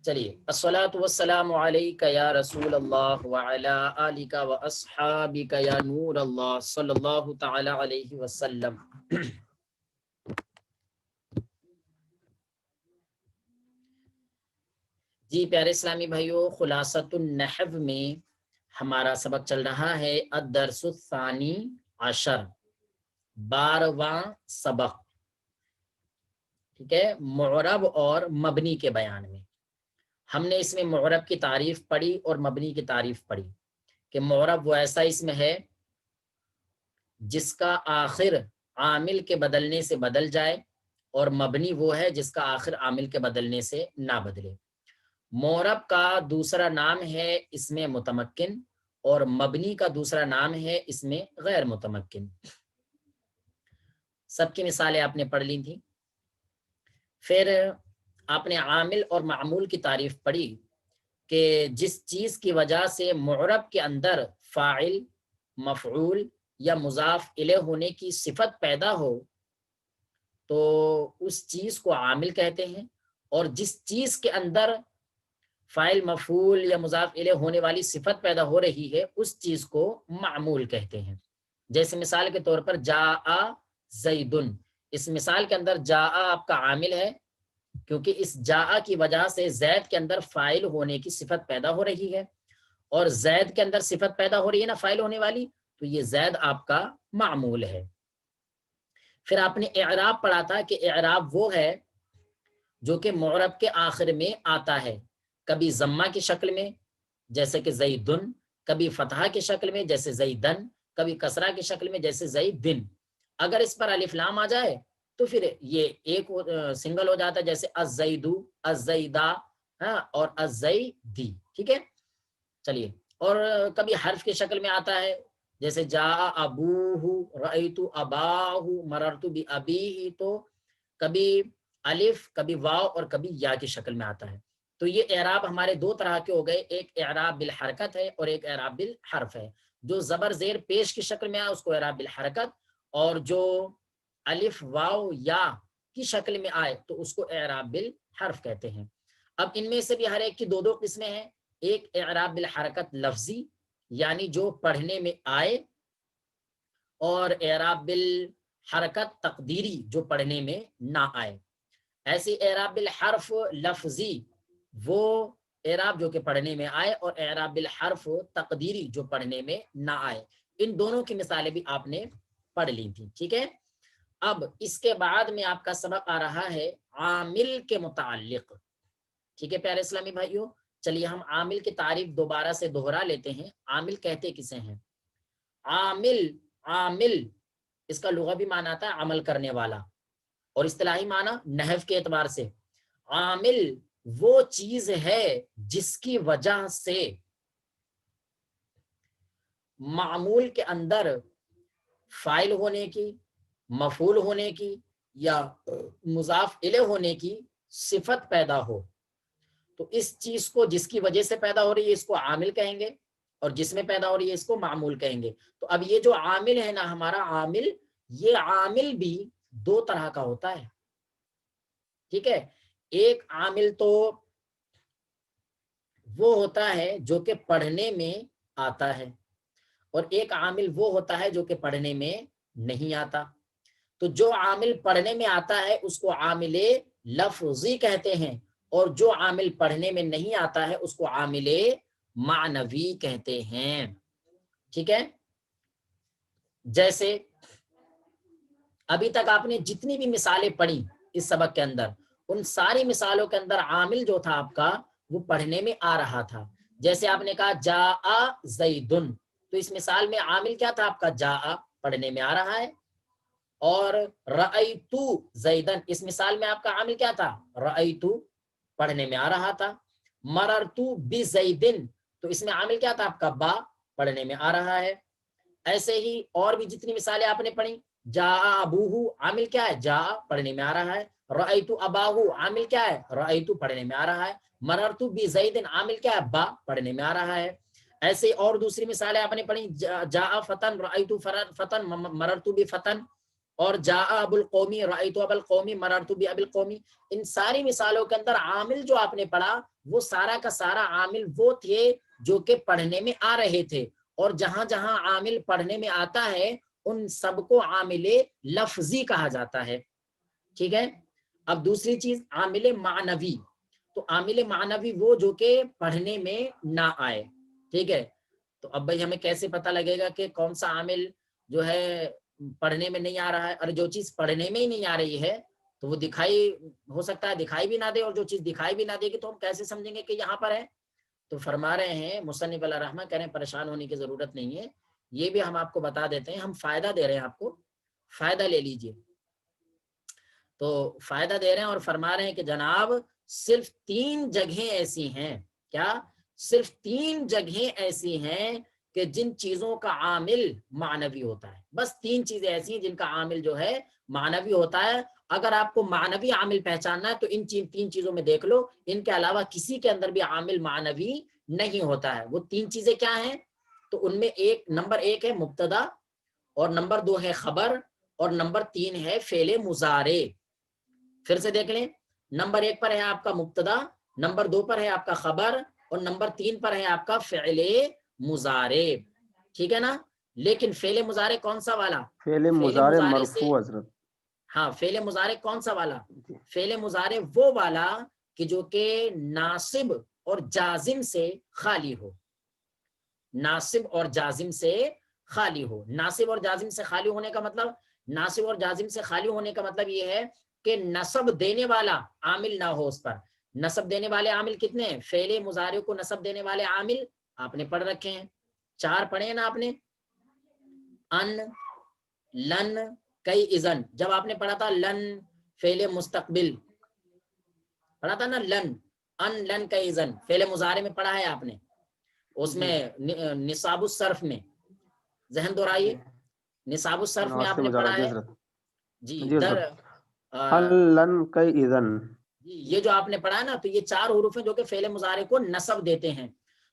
چلیے، الصلاۃ والسلام علیک یا رسول اللہ وعلی آلک و اصحابک یا نور اللہ صلی اللہ تعالی علیہ وسلم۔ جی پیارے اسلامی بھائیو، خلاصۃ النحو میں ہمارا سبق چل رہا ہے الدرس الثانی عشر، 12واں سبق، ٹھیک ہے، معرب اور مبنی کے بیان میں۔ ہم نے اس میں معرب کی تعریف پڑھی اور مبنی کی تعریف پڑھی کہ معرب وہ ایسا اسم ہے جس کا آخر عامل کے بدلنے سے بدل جائے، اور مبنی وہ ہے جس کا آخر عامل کے بدلنے سے نہ بدلے۔ معرب کا دوسرا نام ہے اسم متمکن، اور مبنی کا دوسرا نام ہے اسم غیر متمکن۔ سب کی مثالیں آپ نے پڑھ لی تھیں۔ پھر آپ نے عامل اور معمول کی تعریف پڑھی کہ جس چیز کی وجہ سے معرب کے اندر فاعل، مفعول یا مضاف الیہ ہونے کی صفت پیدا ہو تو اس چیز کو عامل کہتے ہیں، اور جس چیز کے اندر فاعل، مفعول یا مضاف الیہ ہونے والی صفت پیدا ہو رہی ہے اس چیز کو معمول کہتے ہیں۔ جیسے مثال کے طور پر جاء زیدن، اس مثال کے اندر جاء آپ کا عامل ہے، کیونکہ اس جاء کی وجہ سے زید کے اندر فاعل ہونے کی صفت پیدا ہو رہی ہے، اور زید کے اندر صفت پیدا ہو رہی ہے نا فاعل ہونے والی، تو یہ زید آپ کا معمول ہے۔ پھر آپ نے اعراب پڑھا تھا کہ اعراب وہ ہے جو کہ معرب کے آخر میں آتا ہے، کبھی ضمہ کی شکل میں جیسے کہ زیدن، کبھی فتحہ کی شکل میں جیسے زیدن، کبھی کسرہ کی شکل میں جیسے زیدن۔ اگر اس پر الف لام آ جائے تو پھر یہ ایک سنگل ہو جاتا ہے، جیسے الزیدو، الزیدہ، اور الزیدی، ٹھیک ہے۔ چلیے، اور کبھی حرف کی شکل میں آتا ہے جیسے جاء ابوہ، رأیت اباہ، مررت بابیہ، تو کبھی الف، کبھی واو اور کبھی یا کی شکل میں آتا ہے۔ تو یہ اعراب ہمارے دو طرح کے ہو گئے، ایک اعراب بالحرکت ہے اور ایک اعراب بالحرف ہے۔ جو زبر زیر پیش کی شکل میں آئے اس کو اعراب بالحرکت، اور جو الف، واو، یا کی شکل میں آئے تو اس کو اعراب بالحرف کہتے ہیں۔ اب ان میں سے بھی ہر ایک کی دو دو قسمیں ہیں، ایک اعراب بالحرکت لفظی یعنی جو پڑھنے میں آئے، اور اعراب بالحرکت تقدیری جو پڑھنے میں نہ آئے۔ ایسی اعراب بالحرف لفظی وہ اعراب جو کہ پڑھنے میں آئے، اور اعراب بالحرف تقدیری جو پڑھنے میں نہ آئے۔ ان دونوں کی مثالیں بھی آپ نے پڑھ لی تھی، ٹھیک ہے۔ اب اس کے بعد میں آپ کا سبق آ رہا ہے عامل کے متعلق، ٹھیک ہے پیارے اسلامی بھائیوں۔ چلیے ہم عامل کی تعریف دوبارہ سے دوہرا لیتے ہیں۔ عامل کہتے کسے ہیں؟ عامل، عامل اس کا لغوی معنی آتا ہے عمل کرنے والا، اور اصطلاحی معنی نحو کے اعتبار سے عامل وہ چیز ہے جس کی وجہ سے معمول کے اندر فاعل ہونے کی، مفعول ہونے کی یا مضاف الیہ ہونے کی صفت پیدا ہو۔ تو اس چیز کو جس کی وجہ سے پیدا ہو رہی ہے اس کو عامل کہیں گے، اور جس میں پیدا ہو رہی ہے اس کو معمول کہیں گے۔ تو اب یہ جو عامل ہے نا ہمارا عامل، یہ عامل بھی دو طرح کا ہوتا ہے، ٹھیک ہے۔ ایک عامل تو وہ ہوتا ہے جو کہ پڑھنے میں آتا ہے، اور ایک عامل وہ ہوتا ہے جو کہ پڑھنے میں نہیں آتا۔ تو جو عامل پڑھنے میں آتا ہے اس کو عامل لفظی کہتے ہیں، اور جو عامل پڑھنے میں نہیں آتا ہے اس کو عامل معنوی کہتے ہیں، ٹھیک ہے۔ جیسے ابھی تک آپ نے جتنی بھی مثالیں پڑھی اس سبق کے اندر، ان ساری مثالوں کے اندر عامل جو تھا آپ کا وہ پڑھنے میں آ رہا تھا۔ جیسے آپ نے کہا جاء زیدن، تو اس مثال میں عامل کیا تھا آپ کا؟ جاء، پڑھنے میں آ رہا ہے۔ اور رأیت زیدن، اس مثال میں آپ کا عامل کیا تھا؟ رأیت، پڑھنے میں آ رہا تھا۔ مررت بزیدن، تو اس میں عامل کیا تھا آپ کا؟ با، پڑھنے میں آ رہا ہے۔ ایسے ہی اور بھی جتنی مثالیں آپ نے پڑھی، جاء ابوہ، عامل کیا ہے؟ جاء، پڑھنے میں آ رہا ہے۔ رأیت اباہ، عامل کیا ہے؟ رأیت، پڑھنے میں آ رہا ہے۔ مررت بزیدن، عامل کیا ہے؟ با، پڑھنے میں آ رہا ہے۔ ایسے اور دوسری مثالیں آپ نے پڑھی، جاء فتن، رأیت فتن، مررت بفتن، اور جاء ابو القومی رأیت ابو القومی مررت بابی القومی، ان ساری مثالوں کے اندر عامل جو آپ نے پڑھا وہ سارا کا سارا عامل وہ تھے جو کہ پڑھنے میں آ رہے تھے، اور جہاں جہاں عامل پڑھنے میں آتا ہے ان سب کو عامل لفظی کہا جاتا ہے، ٹھیک ہے۔ اب دوسری چیز عامل معنوی، تو عامل معنوی وہ جو کہ پڑھنے میں نہ آئے، ٹھیک ہے۔ تو اب بھائی ہمیں کیسے پتہ لگے گا کہ کون سا عامل جو ہے پڑھنے میں نہیں آ رہا ہے؟ اور جو چیز پڑھنے میں ہی نہیں آ رہی ہے تو وہ دکھائی ہو سکتا ہے دکھائی بھی نہ دے، اور جو چیز دکھائی بھی نہ دے گی تو ہم کیسے سمجھیں گے کہ یہاں پر ہے؟ تو فرما رہے ہیں مصنف علیہ رحمہ، کہہ رہے ہیں پریشان ہونے کی ضرورت نہیں ہے، یہ بھی ہم آپ کو بتا دیتے ہیں، ہم فائدہ دے رہے ہیں، آپ کو فائدہ لے لیجئے۔ تو فائدہ دے رہے ہیں اور فرما رہے ہیں کہ جناب صرف 3 جگہیں ایسی ہیں، کیا؟ صرف 3 جگہیں ایسی ہیں کہ جن چیزوں کا عامل معنوی ہوتا ہے، بس 3 چیزیں ایسی ہیں جن کا عامل جو ہے معنوی ہوتا ہے۔ اگر آپ کو معنوی عامل پہچاننا ہے تو ان 3 چیزوں میں دیکھ لو، ان کے علاوہ کسی کے اندر بھی عامل معنوی نہیں ہوتا ہے۔ وہ 3 چیزیں کیا ہیں؟ تو ان میں نمبر 1 ہے مبتدا، اور نمبر 2 ہے خبر، اور نمبر 3 ہے فعل مضارع۔ پھر سے دیکھ لیں، نمبر 1 پر ہے آپ کا مبتدا، نمبر 2 پر ہے آپ کا خبر، اور نمبر 3 پر ہے آپ کا فعل مضارع، ٹھیک ہے نا۔ لیکن فعل مضارع کون سا والا؟ فعل مضارع مرفوع حضرت، ہاں فعل مضارع کون سا والا؟ فعل مضارع وہ والا کہ جو کہ ناصب اور جازم سے خالی ہو، ناصب اور جازم سے خالی ہو۔ ناصب اور جازم سے خالی ہونے کا مطلب، ناصب اور جازم سے خالی ہونے کا مطلب یہ ہے کہ نصب دینے والا عامل نہ ہو اس پر۔ نصب دینے والے عامل کتنے ہیں؟ فعل مضارع کو نصب دینے والے عامل آپ نے پڑھ رکھے ہیں، 4 پڑھے ہیں نا آپ نے، ان، لن، کئی، اذن۔ جب آپ نے پڑھا تھا لن فعل مستقبل پڑھا تھا نا، لن، ان، لن، کئی، اذن فعل مضارع میں پڑھا ہے آپ نے، اس میں نصاب الصرف میں ذہن دہرائیے، نصاب الصرف میں آپ نے پڑھا ہے جی در لن کئی اذن، یہ جو آپ نے پڑھا ہے نا، تو یہ 4 حروف ہیں جو کہ فعل مضارع کو نصب دیتے ہیں۔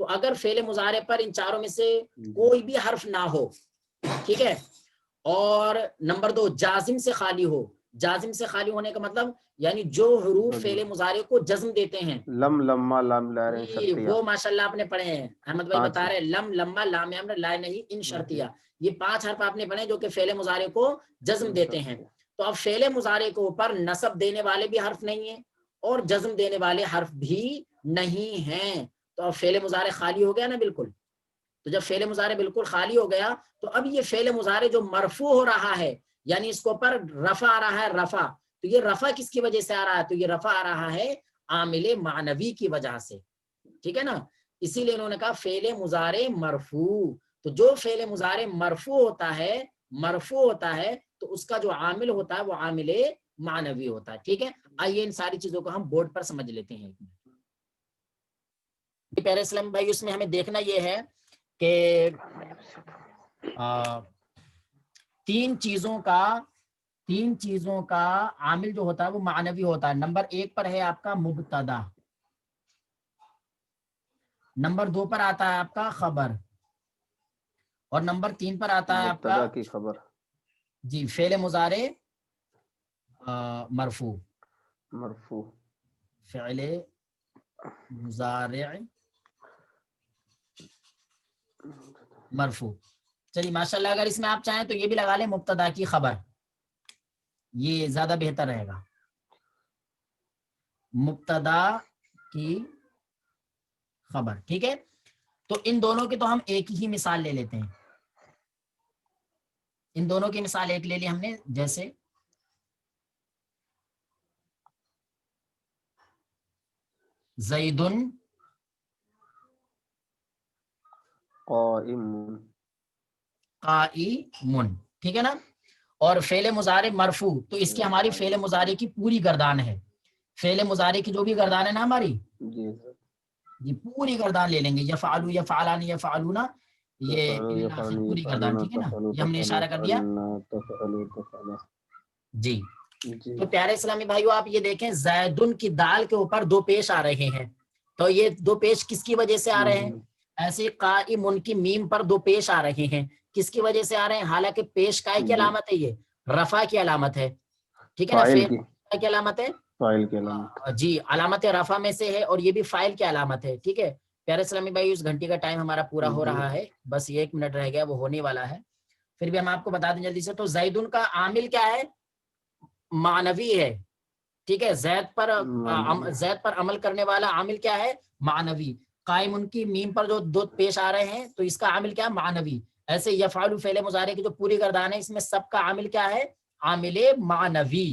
تو اگر فعل مضارع پر ان چاروں میں سے کوئی بھی حرف نہ ہو، ٹھیک ہے، اور نمبر 2 جازم سے خالی ہو۔ جازم سے خالی ہونے کا مطلب یعنی جو حروف فعل مضارع کو جزم دیتے ہیں، لم، لما، لام، لام شرطیہ، وہ ماشاءاللہ آپ نے پڑھے ہیں، احمد بھائی بتا رہے ہیں لم، لما، لام امر، لا نہیں، ان شرطیہ، یہ 5 حرف آپ نے پڑھے جو کہ فعل مضارع کو جزم دیتے ہیں۔ تو اب فعل مضارع کے اوپر نصب دینے والے بھی حرف نہیں ہیں اور جزم دینے والے حرف بھی نہیں ہیں، تو اب فعل مضارع خالی ہو گیا نا بالکل۔ تو جب فعل مضارع بالکل خالی ہو گیا تو اب یہ فعل مضارع جو مرفوع ہو رہا ہے، یعنی اس کے اوپر رفع آ رہا ہے، رفع، تو یہ رفع کس کی وجہ سے آ رہا ہے؟ تو یہ رفع آ رہا ہے عامل معنوی کی وجہ سے، ٹھیک ہے نا۔ اسی لیے انہوں نے کہا فعل مضارع مرفوع۔ تو جو فعل مضارع مرفوع ہوتا ہے تو اس کا جو عامل ہوتا ہے وہ عامل معنوی ہوتا ہے، ٹھیک ہے۔ آئیے ان ساری چیزوں کو ہم بورڈ پر سمجھ لیتے ہیں۔ پیارے اسلام بھائی، اس میں ہمیں دیکھنا یہ ہے کہ 3 چیزوں کا عامل جو ہوتا ہے وہ معنوی ہوتا ہے۔ نمبر 1 پر ہے آپ کا مبتدا، نمبر 2 پر آتا ہے آپ کا خبر، اور نمبر 3 پر آتا ہے آپ کا کی خبر، جی فعل مضارع مرفوع، فعل مضارع مرفوع۔ چلیے ماشاءاللہ، اگر اس میں آپ چاہیں تو یہ بھی لگا لیں مبتدا کی خبر، یہ زیادہ بہتر رہے گا، مبتدا کی خبر، ٹھیک ہے۔ تو ان دونوں کی تو ہم ایک ہی مثال لے لیتے ہیں، ان دونوں کی مثال ایک لے لی ہم نے، جیسے زید قائم، ٹھیک ہے نا۔ اور فعل مضارع مرفوع، تو اس کی ہماری فعل مضارع کی پوری گردان ہے، فعل مضارع کی جو بھی گردان ہے نا ہماری، یہ پوری گردان لے لیں گے، یفعلوا، یفعلان، یفعلون، یہ پوری گردان، ٹھیک ہے نا، یہ ہم نے اشارہ کر دیا جی۔ تو پیارے اسلامی بھائیو، آپ یہ دیکھیں زیدن کی دال کے اوپر 2 پیش آ رہے ہیں، تو یہ 2 پیش کس کی وجہ سے آ رہے ہیں؟ ایسے قائم کی میم پر 2 پیش آ رہے ہیں، کس کی وجہ سے آ رہے ہیں؟ حالانکہ پیش کائی کی علامت ہے یہ رفع کی علامت ہے، ٹھیک ہے نا، فاعل فعل کی علامت ہے، فاعل کی علامت، جی علامت رفع میں سے ہے، اور یہ بھی فاعل کی علامت ہے، ٹھیک ہے پیارے اسلامی بھائی. اس گھنٹی کا ٹائم ہمارا پورا ہو جی رہا ہے، بس یہ 1 منٹ رہ گیا، وہ ہونے والا ہے، پھر بھی ہم آپ کو بتا دیں جلدی سے. تو زیدن کا عامل کیا ہے؟ معنوی ہے، ٹھیک ہے. زید پر عمل کرنے والا عامل کیا ہے؟ معنوی. قائم ان کی میم پر جو دو پیش آ رہے ہیں تو اس کا عامل کیا ہے؟ معنوی. ایسے یفعل فعل مضارع کی جو پوری گردان ہے اس میں سب کا عامل کیا ہے؟ عامل معنوی.